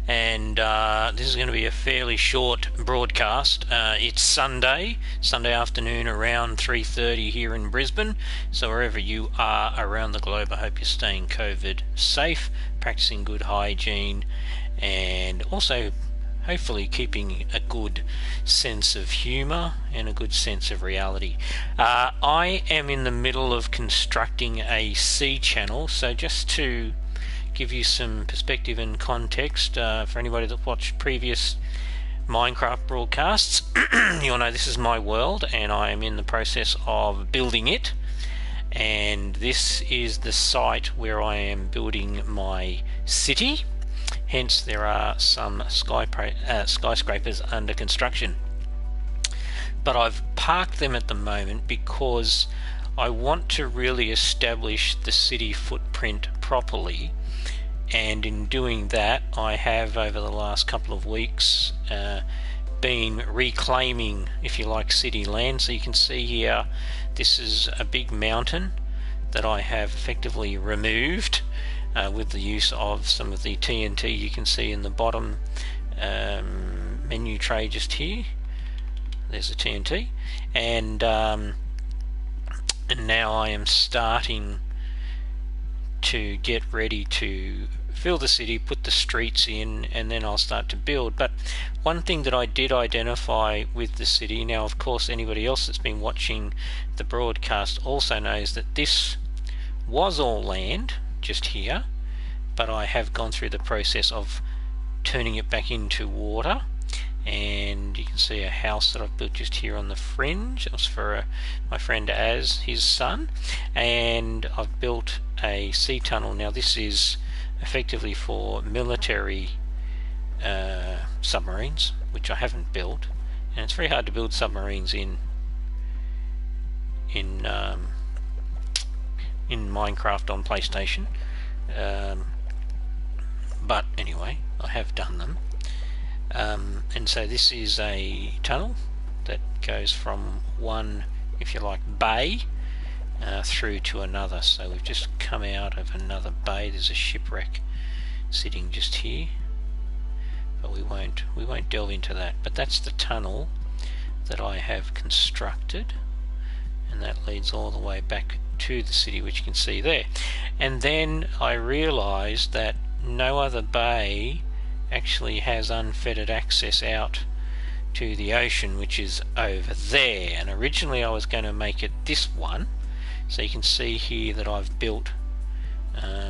and this is going to be a fairly short broadcast. It's Sunday afternoon around 3:30 here in Brisbane, so wherever you are around the globe, I hope you're staying COVID safe, practicing good hygiene, and also hopefully keeping a good sense of humour and a good sense of reality. I am in the middle of constructing a sea channel, so just to give you some perspective and context, for anybody that watched previous Minecraft broadcasts, you'll know this is my world and I am in the process of building it, and this is the site where I am building my city. Hence there are some skyscrapers under construction, but I've parked them at the moment because I want to really establish the city footprint properly, and in doing that I have over the last couple of weeks been reclaiming, if you like, city land. So you can see here, this is a big mountain that I have effectively removed with the use of some of the TNT you can see in the bottom menu tray just here. There's the TNT, and now I am starting to get ready to fill the city, put the streets in, and then I'll start to build. But one thing that I did identify with the city, now of course anybody else that's been watching the broadcast also knows that this was all land just here, but I have gone through the process of turning it back into water, and you can see a house that I've built just here on the fringe. It was for my friend Az, his son, and I've built a sea tunnel. Now this is effectively for military submarines, which I haven't built, and it's very hard to build submarines in Minecraft on PlayStation, but anyway, I have done them. And so this is a tunnel that goes from one, if you like, bay through to another. So we've just come out of another bay. There's a shipwreck sitting just here, but we won't delve into that. But that's the tunnel that I have constructed, and that leads all the way back to the city, which you can see there. And then I realized that no other bay actually has unfettered access out to the ocean, which is over there, and originally I was going to make it this one. So you can see here that I've built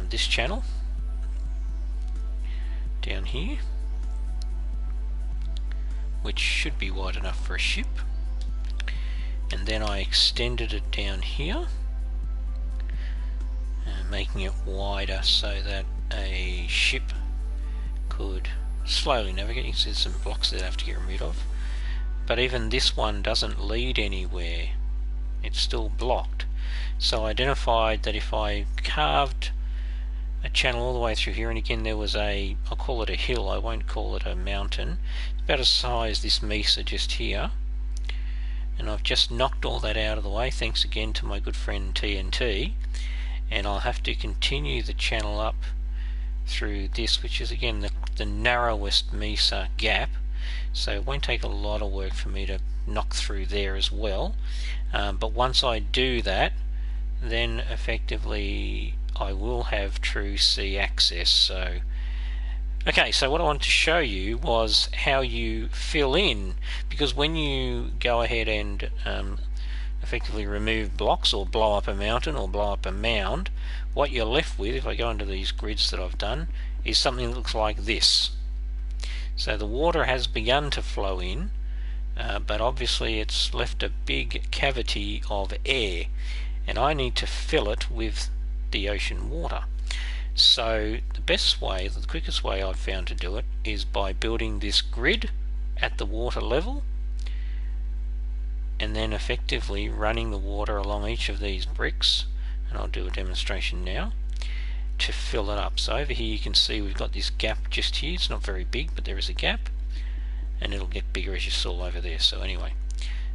this channel down here, which should be wide enough for a ship, and then I extended it down here, making it wider so that a ship could slowly navigate. You can see there's some blocks that I have to get rid of, but even this one doesn't lead anywhere, it's still blocked. So I identified that if I carved a channel all the way through here, and again there was a, I'll call it a hill, I won't call it a mountain, it's about as high as this mesa just here, and I've just knocked all that out of the way, thanks again to my good friend TNT, and I'll have to continue the channel up through this, which is again the narrowest mesa gap, so it won't take a lot of work for me to knock through there as well. But once I do that, then effectively I will have true sea access. So okay, so what I wanted to show you was how you fill in, because when you go ahead and effectively remove blocks or blow up a mountain or blow up a mound, what you're left with, if I go into these grids that I've done, is something that looks like this. So the water has begun to flow in, but obviously it's left a big cavity of air, and I need to fill it with the ocean water. So the best way, the quickest way I've found to do it, is by building this grid at the water level, and then effectively running the water along each of these bricks, and I'll do a demonstration now to fill it up. So over here you can see we've got this gap just here. It's not very big, but there is a gap, and it'll get bigger as you saw over there. So anyway,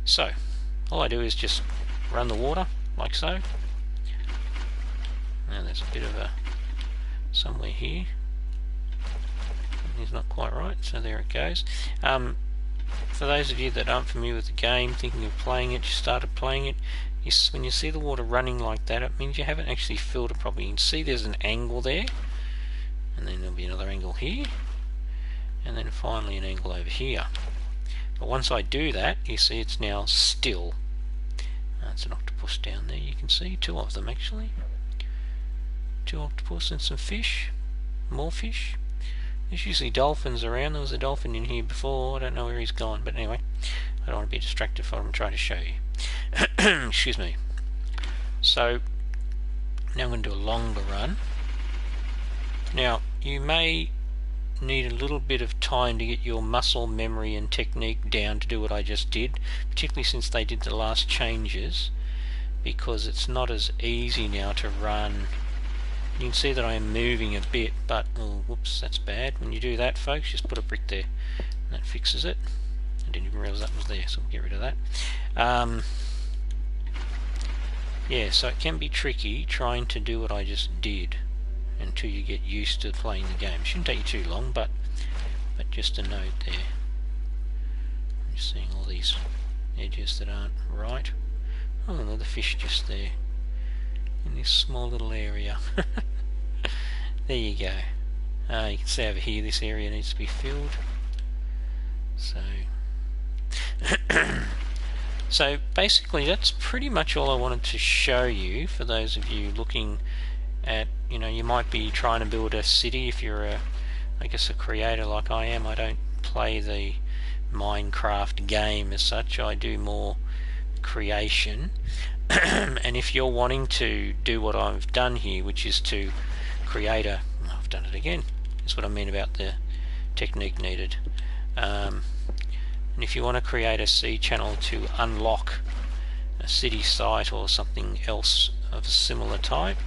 so all I do is just run the water like so, and there's a bit of a somewhere here. angling's not quite right, so there it goes. For those of you that aren't familiar with the game, thinking of playing it, you started playing it, when you see the water running like that, it means you haven't actually filled it properly. You can see there's an angle there, and then there'll be another angle here, and then finally an angle over here. But once I do that, you see it's now still. That's an octopus down there, you can see, 2 of them actually. 2 octopus and some fish, more fish. There's usually dolphins around. There was a dolphin in here before, I don't know where he's gone, but anyway, I don't want to be distracted from what I'm trying to show you. Excuse me. So, now I'm going to do a longer run. Now, you may need a little bit of time to get your muscle memory and technique down to do what I just did, particularly since they did the last changes, because it's not as easy now to run. You can see that I am moving a bit, but oh, whoops, that's bad. When you do that, folks, just put a brick there and that fixes it. I didn't even realise that was there, so we'll get rid of that. Yeah, so it can be tricky trying to do what I just did until you get used to playing the game. It shouldn't take you too long, but just a note there. I'm just seeing all these edges that aren't right. Oh, another fish just there in this small little area. There you go. You can see over here this area needs to be filled. So so basically that's pretty much all I wanted to show you. For those of you looking at, you might be trying to build a city if you're I guess a creator like I am. I don't play the Minecraft game as such, I do more creation. And if you're wanting to do what I've done here, which is to create a, I've done it again, that's what I mean about the technique needed. And if you want to create a C channel to unlock a city site or something else of a similar type,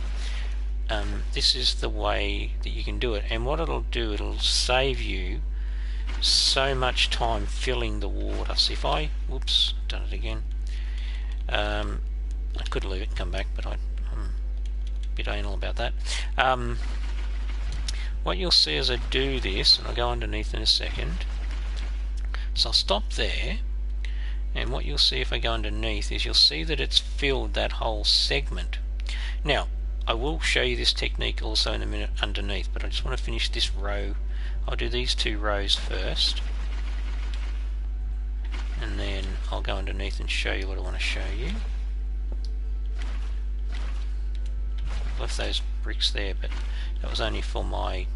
this is the way that you can do it. And what it'll do, it'll save you so much time filling the water. So if I, whoops, done it again. I could leave it and come back, but I'm a bit anal about that. What you'll see as I do this, and I'll go underneath in a second, so I'll stop there, and what you'll see if I go underneath is you'll see that it's filled that whole segment. Now, I will show you this technique also in a minute underneath, but I just want to finish this row. I'll do these 2 rows first, and then I'll go underneath and show you what I want to show you. I've left those bricks there, but that was only for my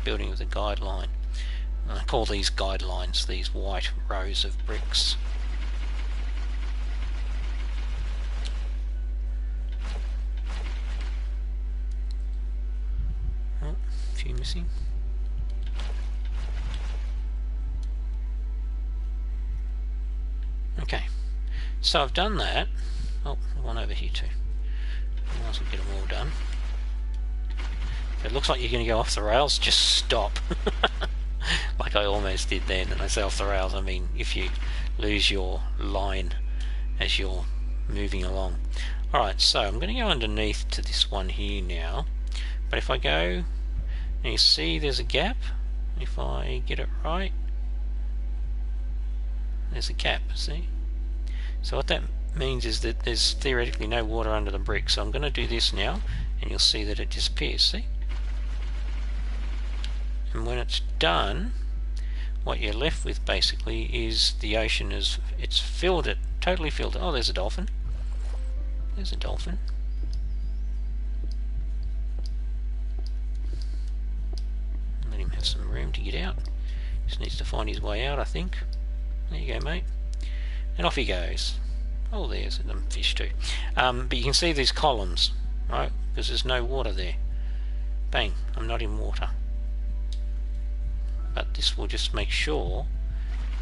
building with a guideline. And I call these guidelines these white rows of bricks. Oh, a few missing. Okay, so I've done that. Oh, one over here too. Might as well get them all done. If it looks like you're going to go off the rails, just stop. Like I almost did then, and I say off the rails, I mean if you lose your line as you're moving along. Alright, so I'm going to go underneath to this one here now, but if I go, and you see there's a gap, if I get it right, there's a gap, see? So what that means is that there's theoretically no water under the brick, so I'm going to do this now, and you'll see that it disappears, see? And when it's done, what you're left with basically is the ocean it's filled it, totally filled it. Oh, there's a dolphin. There's a dolphin. Let him have some room to get out. Just needs to find his way out, I think. There you go, mate. And off he goes. Oh, there's a fish too. But you can see these columns, right? Because there's no water there. Bang, I'm not in water. But this will just make sure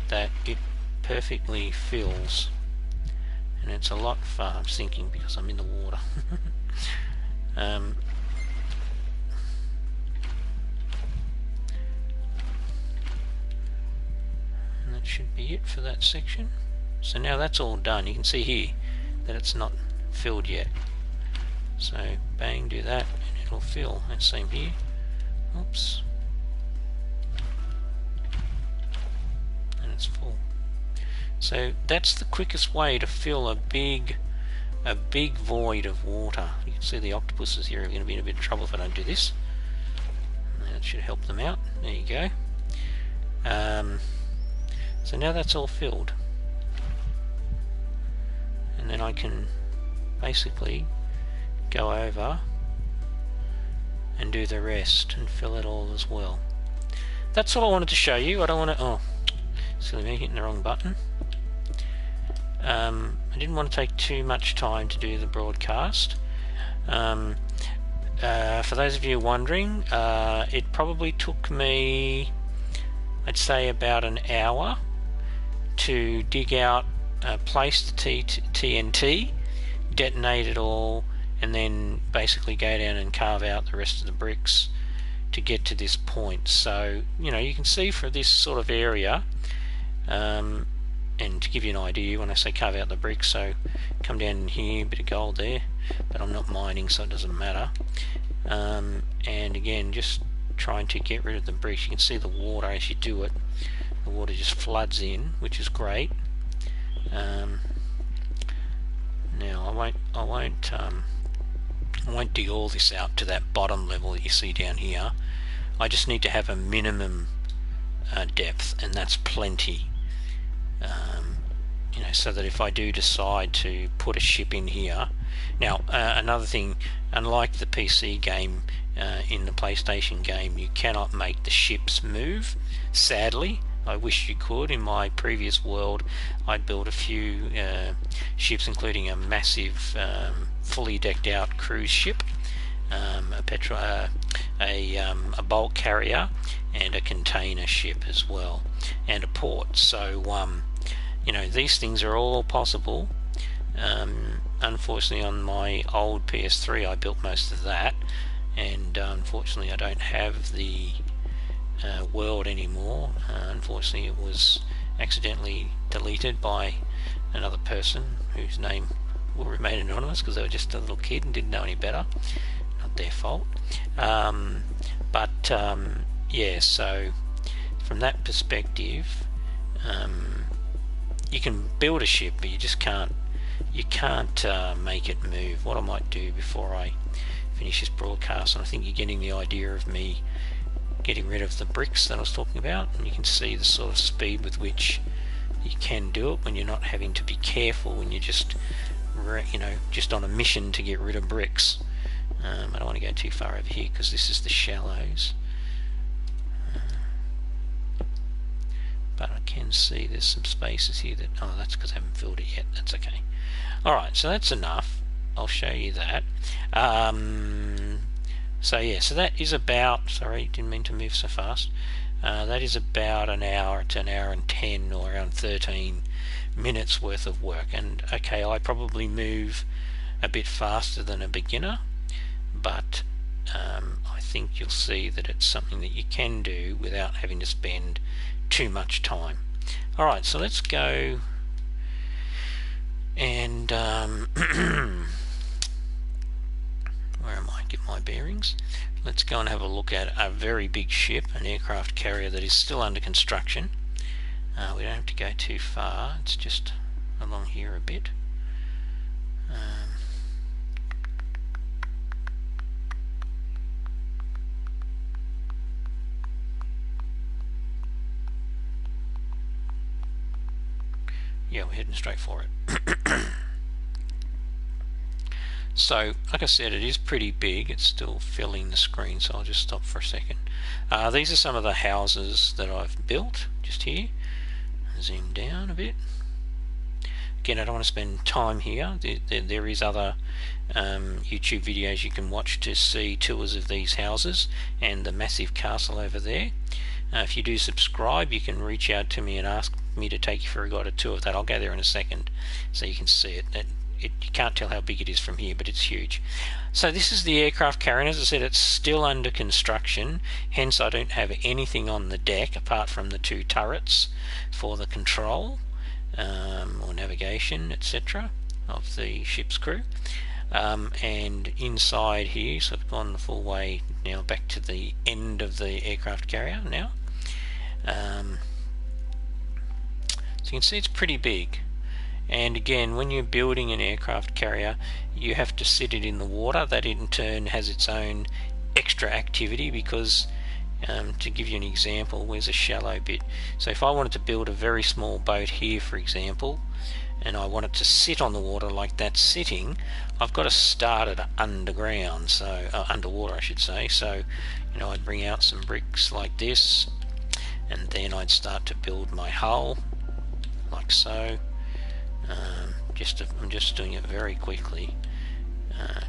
that it perfectly fills. And it's a lot far. I'm sinking because I'm in the water. And that should be it for that section. So now that's all done. You can see here that it's not filled yet. So bang, do that and it'll fill. And same here. Oops. it's full. So that's the quickest way to fill a big void of water. You can see the octopuses here are going to be in a bit of trouble if I don't do this. That should help them out. There you go. So now that's all filled, and then I can basically go over and do the rest and fill it all as well. That's all I wanted to show you. I don't want to... oh, silly me, hitting the wrong button. I didn't want to take too much time to do the broadcast. For those of you wondering, it probably took me, I'd say, about an hour to dig out, place the TNT, detonate it all, and then basically go down and carve out the rest of the bricks to get to this point. So, you know, you can see for this sort of area, and to give you an idea, when I say carve out the bricks, so come down here, a bit of gold there, but I'm not mining, so it doesn't matter. And again, just trying to get rid of the bricks. You can see the water as you do it. The water just floods in, which is great. Now I won't dig all this out to that bottom level that you see down here. I just need to have a minimum depth, and that's plenty. You know, so that if I do decide to put a ship in here. Now, another thing, unlike the PC game, in the PlayStation game, you cannot make the ships move, sadly. I wish you could. In my previous world, I'd built a few ships, including a massive, fully decked out cruise ship, a bulk carrier, and a container ship as well, and a port. So, you know, these things are all possible. Unfortunately, on my old PS3, I built most of that, and unfortunately, I don't have the world anymore. Unfortunately, it was accidentally deleted by another person whose name will remain anonymous because they were just a little kid and didn't know any better. Not their fault. Yeah, so from that perspective, you can build a ship, but you just can't make it move. What I might do before I finish this broadcast, and I think you're getting the idea of me getting rid of the bricks that I was talking about, and you can see the sort of speed with which you can do it when you're not having to be careful, when you're just, you know, just on a mission to get rid of bricks. I don't want to go too far over here because this is the shallows, but I can see there's some spaces here that, oh, that's because I haven't filled it yet. That's okay. Alright, so that's enough. I'll show you that. So yeah, so that is about, sorry, didn't mean to move so fast. That is about an hour to an hour and 10 or around 13 minutes worth of work. And okay, I probably move a bit faster than a beginner, but I think you'll see that it's something that you can do without having to spend too much time. Alright, so let's go and where am I? Get my bearings. Let's go and have a look at a very big ship, an aircraft carrier that is still under construction. We don't have to go too far, it's just along here a bit. Yeah, we're heading straight for it. So, like I said, it is pretty big. It's still filling the screen, so I'll just stop for a second. These are some of the houses that I've built, just here. Zoom down a bit. Again, I don't want to spend time here. There is other YouTube videos you can watch to see tours of these houses and the massive castle over there. If you do subscribe, you can reach out to me and ask me to take you for a guided tour of that. I'll go there in a second so you can see it. You can't tell how big it is from here, but it's huge. So this is the aircraft carrier. As I said, it's still under construction, hence I don't have anything on the deck apart from the two turrets for the control or navigation, etc. of the ship's crew. And inside here, so I've gone the full way now back to the end of the aircraft carrier now. you can see it's pretty big. And again, when you're building an aircraft carrier, you have to sit it in the water. That in turn has its own extra activity, because to give you an example, where's a shallow bit? So if I wanted to build a very small boat here, for example, and I want it to sit on the water like that's sitting, I've got to start it underground, so underwater I should say. So I'd bring out some bricks like this, and then I'd start to build my hull like so. I'm just doing it very quickly,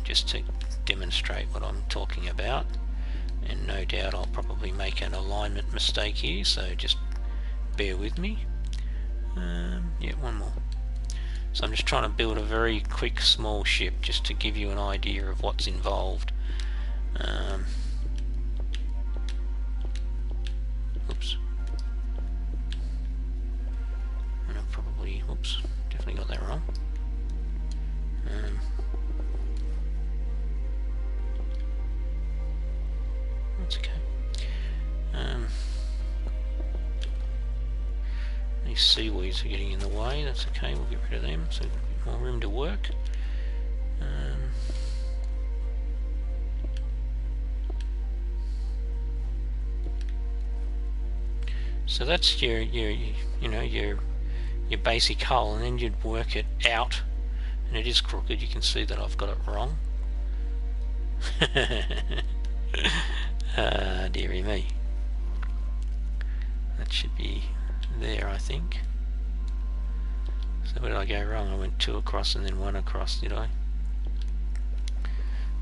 just to demonstrate what I'm talking about, and no doubt I'll probably make an alignment mistake here, so just bear with me. Yeah, one more. So I'm just trying to build a very quick small ship just to give you an idea of what's involved. Oops. And I probably, oops, definitely got that wrong. That's okay. These seaweeds are getting in the way, that's okay, we'll get rid of them, so more room to work. So that's your basic hull, and then you'd work it out, and it is crooked. You can see that I've got it wrong. Dearie me. That should be there, I think. So where did I go wrong? I went 2 across and then 1 across, did I?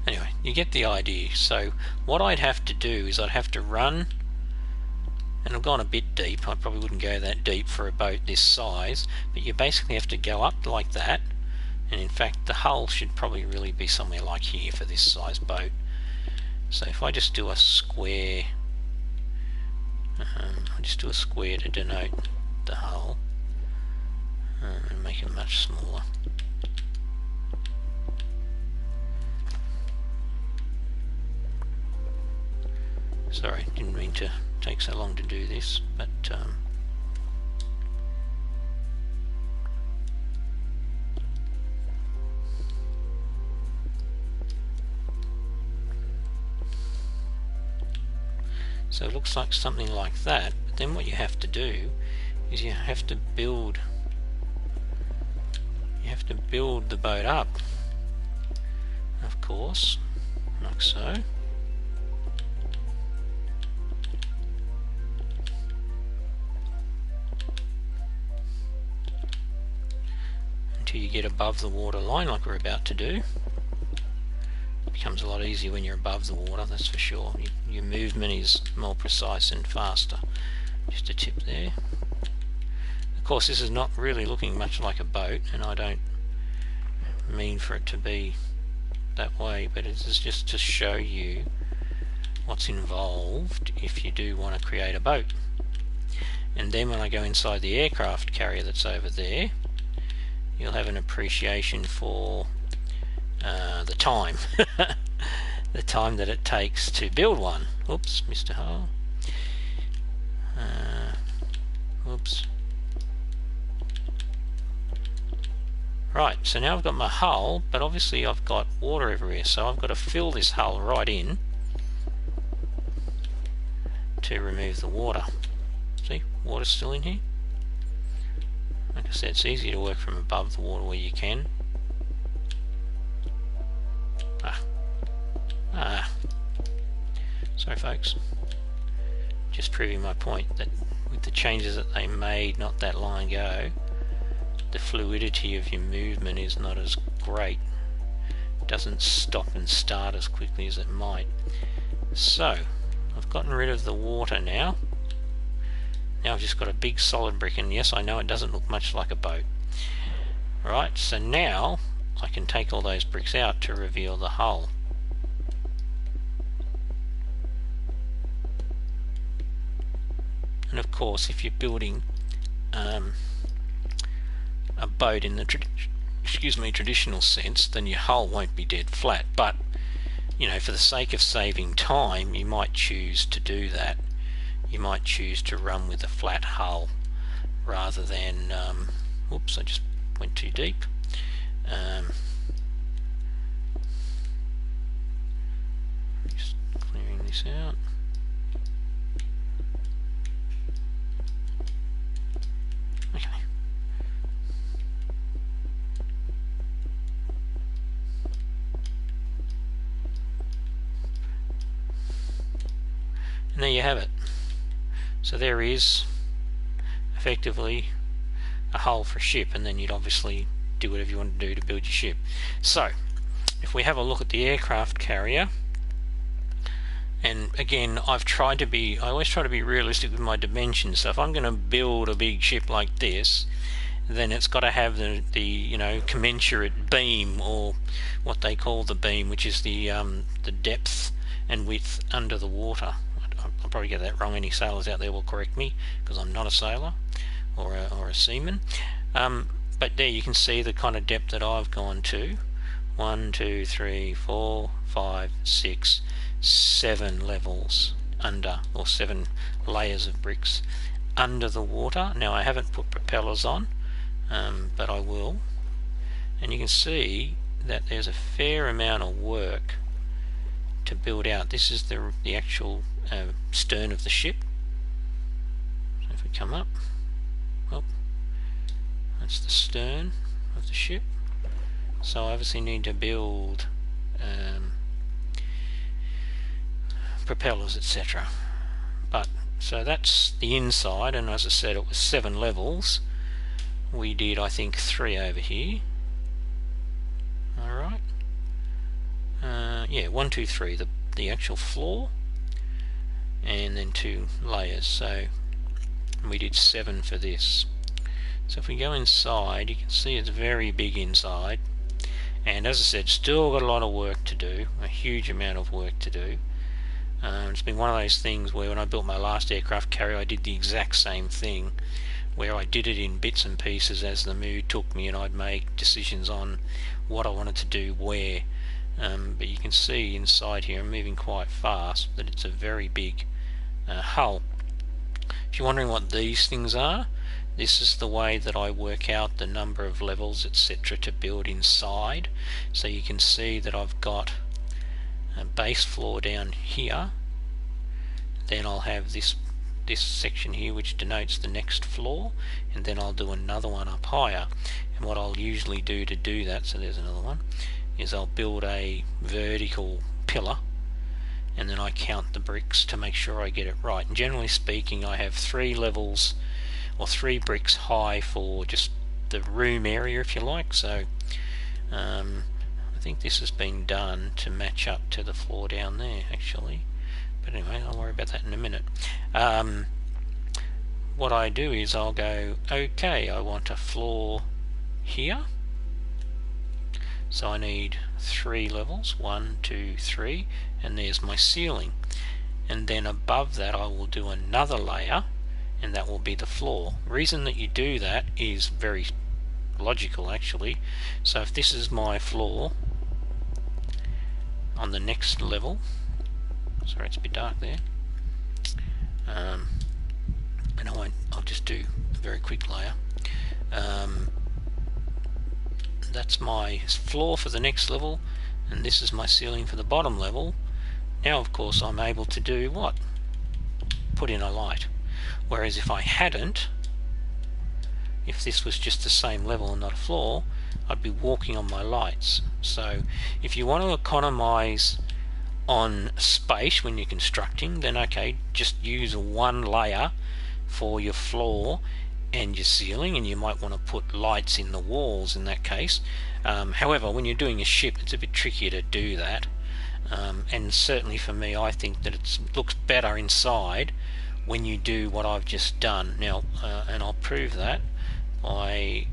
Anyway, you get the idea. So what I'd have to do is I'd have to run, and I've gone a bit deep. I probably wouldn't go that deep for a boat this size, but you basically have to go up like that, and in fact the hull should probably really be somewhere like here for this size boat. So if I just do a square, I'll just do a square to denote the hull, and make it much smaller. Sorry, didn't mean to take so long to do this, but so it looks like something like that. But then what you have to do is you have to build the boat up, of course, like so. Until you get above the water line, like we're about to do. It becomes a lot easier when you're above the water, that's for sure. Your movement is more precise and faster. Just a tip there. Of course, this is not really looking much like a boat, and I don't mean for it to be that way, but it is just to show you what's involved if you do want to create a boat. And then when I go inside the aircraft carrier that's over there, you'll have an appreciation for the time the time that it takes to build one. Oops, Mr. Hull. Oops. Right, so now I've got my hull, but obviously I've got water everywhere, so I've got to fill this hull right in to remove the water. See, water's still in here. Like I said, it's easy to work from above the water where you can. Sorry folks, just proving my point that with the changes that they made not that long ago, the fluidity of your movement is not as great. It doesn't stop and start as quickly as it might. So I've gotten rid of the water now. Now I've just got a big solid brick, and yes, I know it doesn't look much like a boat. Right, so now I can take all those bricks out to reveal the hull. And of course, if you're building a boat in the traditional sense, then your hull won't be dead flat. But for the sake of saving time, you might choose to do that. You might choose to run with a flat hull rather than whoops, I just went too deep. Just clearing this out. Okay. And there you have it. So there is effectively a hull for a ship, and then you'd obviously do whatever you want to do to build your ship. So if we have a look at the aircraft carrier, and again I always try to be realistic with my dimensions. So if I'm going to build a big ship like this, then it's got to have the commensurate beam, or what they call the beam, which is the depth and width under the water. I'll probably get that wrong. Any sailors out there will correct me, because I'm not a sailor or a seaman. But there you can see the kind of depth that I've gone to. 1, 2, 3, 4, 5, 6, 7 levels under, or 7 layers of bricks under the water. Now I haven't put propellers on, but I will. And you can see that there's a fair amount of work to build out. This is the actual stern of the ship. So if we come up, well, that's the stern of the ship. So I obviously need to build propellers, etc. But so that's the inside, and as I said, it was 7 levels. We did, I think, 3 over here. Alright. Yeah, 1, 2, 3, the actual floor, and then 2 layers. So we did 7 for this. So if we go inside, you can see it's very big inside, and as I said, still got a lot of work to do, a huge amount of work to do. It's been one of those things where when I built my last aircraft carrier, I did the exact same thing, where I did it in bits and pieces as the mood took me, and I'd make decisions on what I wanted to do where. But you can see inside here, I'm moving quite fast, that it's a very big hull. If you're wondering what these things are, this is the way that I work out the number of levels, etc., to build inside. So you can see that I've got a base floor down here, then I'll have this section here which denotes the next floor, and then I'll do another one up higher. And what I'll usually do to do that, so there's another one, is I'll build a vertical pillar, and then I count the bricks to make sure I get it right. And generally speaking, I have 3 levels or 3 bricks high for just the room area, if you like. So I think this has been done to match up to the floor down there actually, but anyway, I'll worry about that in a minute. What I do is I'll go, okay, I want a floor here, so I need 3 levels, 1, 2, 3, and there's my ceiling, and then above that I will do another layer, and that will be the floor. The reason that you do that is very logical actually. So if this is my floor, on the next level, sorry it's a bit dark there, and I'll just do a very quick layer. That's my floor for the next level, and this is my ceiling for the bottom level. Now of course I'm able to do what? Put in a light. Whereas if I hadn't, if this was just the same level and not a floor, I'd be walking on my lights. So if you want to economize on space when you're constructing, then okay, just use 1 layer for your floor and your ceiling, and you might want to put lights in the walls in that case. However, when you're doing a ship, it's a bit trickier to do that, and certainly for me, I think that it looks better inside when you do what I've just done. Now, and I'll prove that by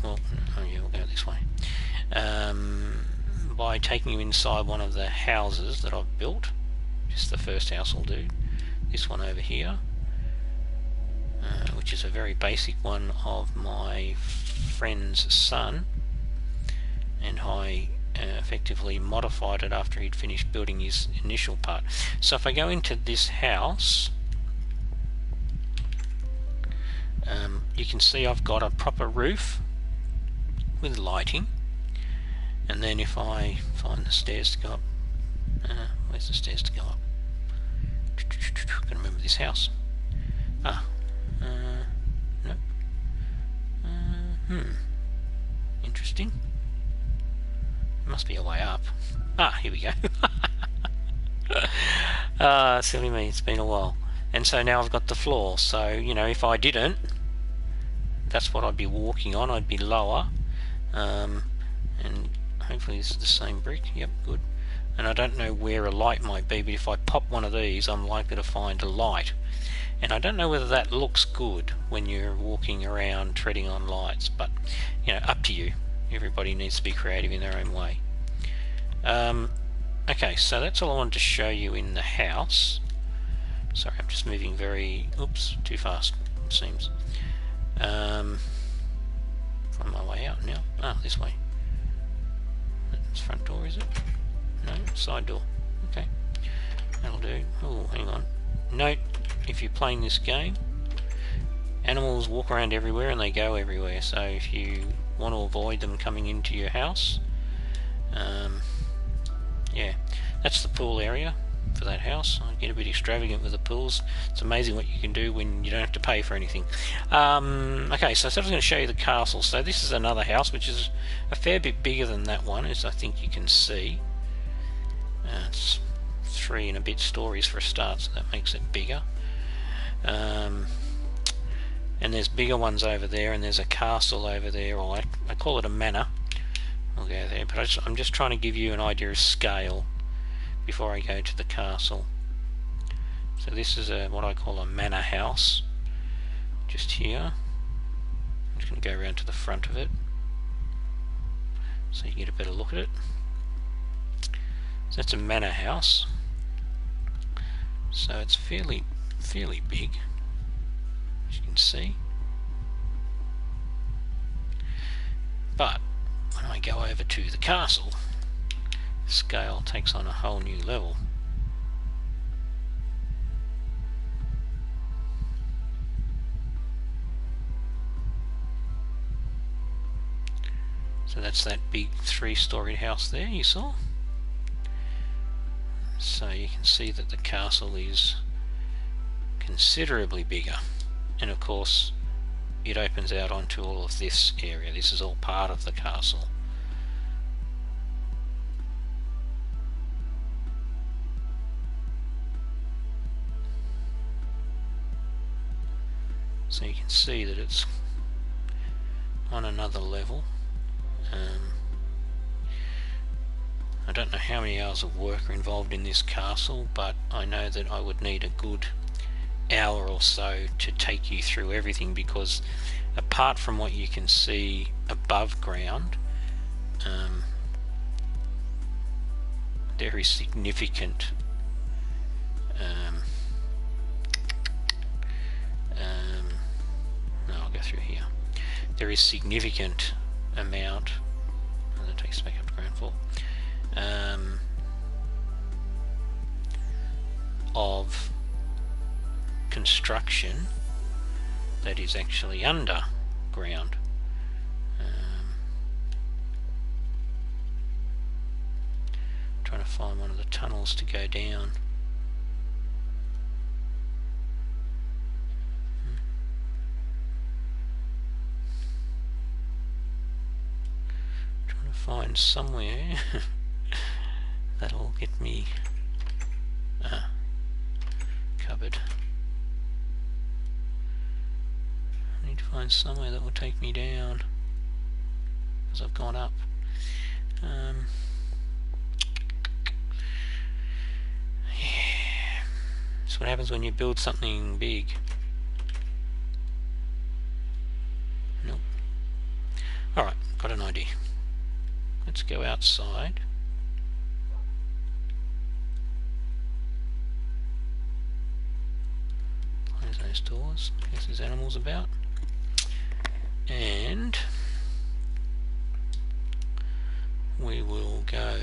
we'll go this way, by taking you inside one of the houses that I've built. Just the first house will do, this one over here, which is a very basic one of my friend's son, and I effectively modified it after he'd finished building his initial part. So if I go into this house, you can see I've got a proper roof with lighting, and then if I find the stairs to go up, where's the stairs to go up? I can remember this house. No. Interesting. There must be a way up. Here we go. Silly me, it's been a while. And so now I've got the floor, so you know, if I didn't, that's what I'd be walking on. I'd be lower, and hopefully this is the same brick. Yep, good. And I don't know where a light might be, but if I pop one of these, I'm likely to find a light. And I don't know whether that looks good when you're walking around treading on lights, but you know, up to you. Everybody needs to be creative in their own way. Okay, so that's all I wanted to show you in the house. Sorry, I'm just moving too fast, it seems. Find my way out now. This way. That's front door, is it? No, side door. Okay, that'll do. Oh, hang on. Note, if you're playing this game, animals walk around everywhere and they go everywhere, so if you want to avoid them coming into your house, yeah, that's the pool area for that house. I get a bit extravagant with the pools. It's amazing what you can do when you don't have to pay for anything. Okay, so I was going to show you the castle. So this is another house which is a fair bit bigger than that one, as I think you can see. It's 3 and a bit stories for a start, so that makes it bigger. And there's bigger ones over there, and there's a castle over there, or I call it a manor. I'll go there, but I'm just trying to give you an idea of scale before I go to the castle. So this is what I call a manor house, just here. I'm just going to go around to the front of it so you get a better look at it. So that's a manor house. So it's fairly big, as you can see. But when I go over to the castle, the scale takes on a whole new level. So that's that big 3-storied house there you saw. So you can see that the castle is considerably bigger, and of course it opens out onto all of this area. This is all part of the castle. So you can see that it's on another level. I don't know how many hours of work are involved in this castle, but I know that I would need a good hour or so to take you through everything, because apart from what you can see above ground, there is significant no, I'll go through here. There is significant amount, and that takes us back up to ground floor, of construction that is actually underground. Trying to find one of the tunnels to go down. Trying to find somewhere that'll get me covered. I need to find somewhere that will take me down, because I've gone up. Yeah. That's what happens when you build something big. Nope. Alright, got an idea. Let's go outside. Close those doors, in case there's animals about. And we will go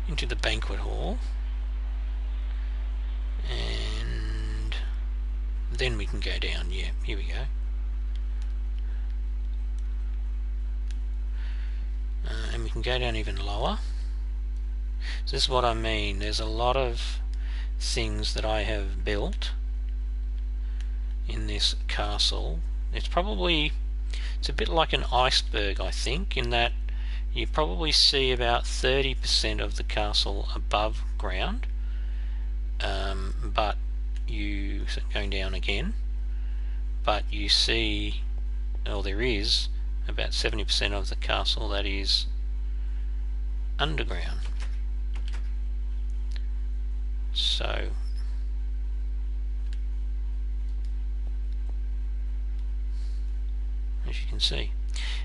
into the banquet hall, then we can go down. Yeah, here we go. And we can go down even lower. So this is what I mean. There's a lot of things that I have built in this castle. It's a bit like an iceberg, I think, in that you probably see about 30% of the castle above ground, but you going down again, but you see, or there is about 70% of the castle that is underground. So as you can see,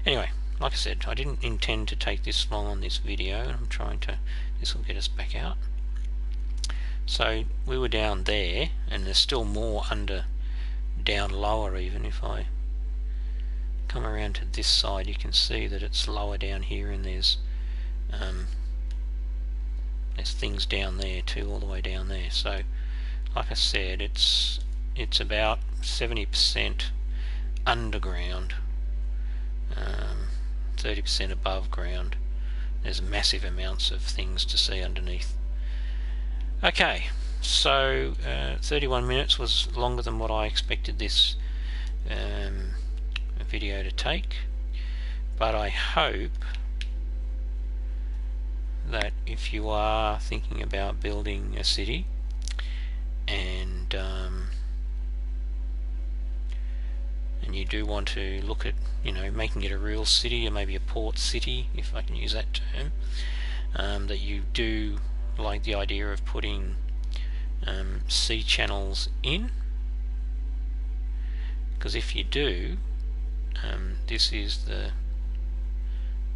anyway, like I said, I didn't intend to take this long on this video, and I'm trying to, this will get us back out. So we were down there, and there's still more down lower. Even if I come around to this side, you can see that it's lower down here, and there's things down there too, all the way down there. So like I said, it's about 70% underground, 30% above ground. There's massive amounts of things to see underneath. Okay, so 31 minutes was longer than what I expected this video to take, but I hope that if you are thinking about building a city and you do want to look at, making it a real city, or maybe a port city, if I can use that term, that you do like the idea of putting sea channels in, because if you do, this is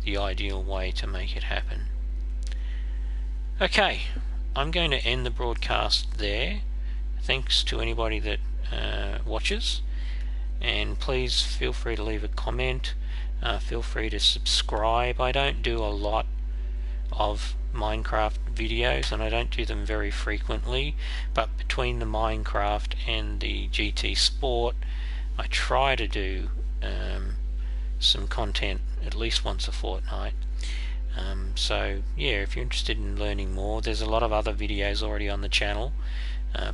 the ideal way to make it happen. Okay, I'm going to end the broadcast there. Thanks to anybody that watches, and please feel free to leave a comment, feel free to subscribe. I don't do a lot of Minecraft videos, and I don't do them very frequently, but between the Minecraft and the GT Sport, I try to do some content at least once a fortnight. So yeah, if you're interested in learning more, there's a lot of other videos already on the channel.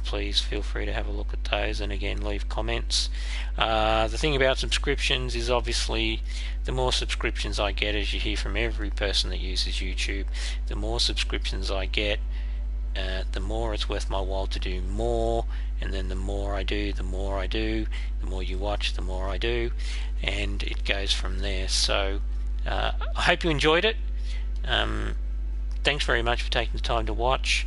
Please feel free to have a look at those, and again, leave comments. The thing about subscriptions is, obviously, the more subscriptions I get, as you hear from every person that uses YouTube, the more subscriptions I get, the more it's worth my while to do more, and then the more I do, the more I do, the more you watch, the more I do, and it goes from there. So I hope you enjoyed it. Thanks very much for taking the time to watch.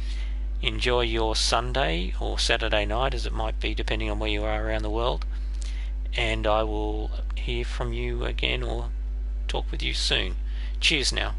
Enjoy your Sunday or Saturday night, as it might be depending on where you are around the world, and I will hear from you again or talk with you soon. Cheers now.